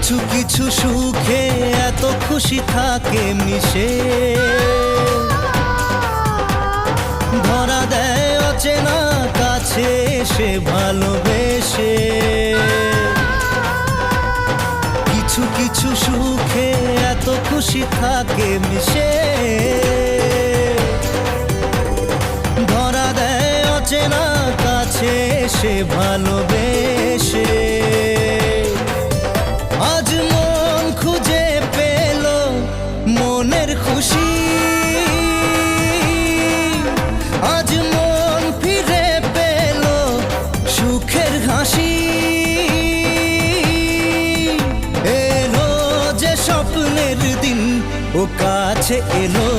কিছু কিছু সুখে এত খুশি থাকে মিশে, ধরা দেয় অচেনা কাছে সে ভালোবেসে। কিছু কিছু সুখে এত খুশি থাকে মিশে, ধরা দেয় অচেনা কাছে সে ভালোবেসে। আজ মন খুঁজে পেল মনের খুশি, আজ মন ফিরে পেল সুখের হাসি। এলো যে স্বপ্নের দিন ও কাছে এলো,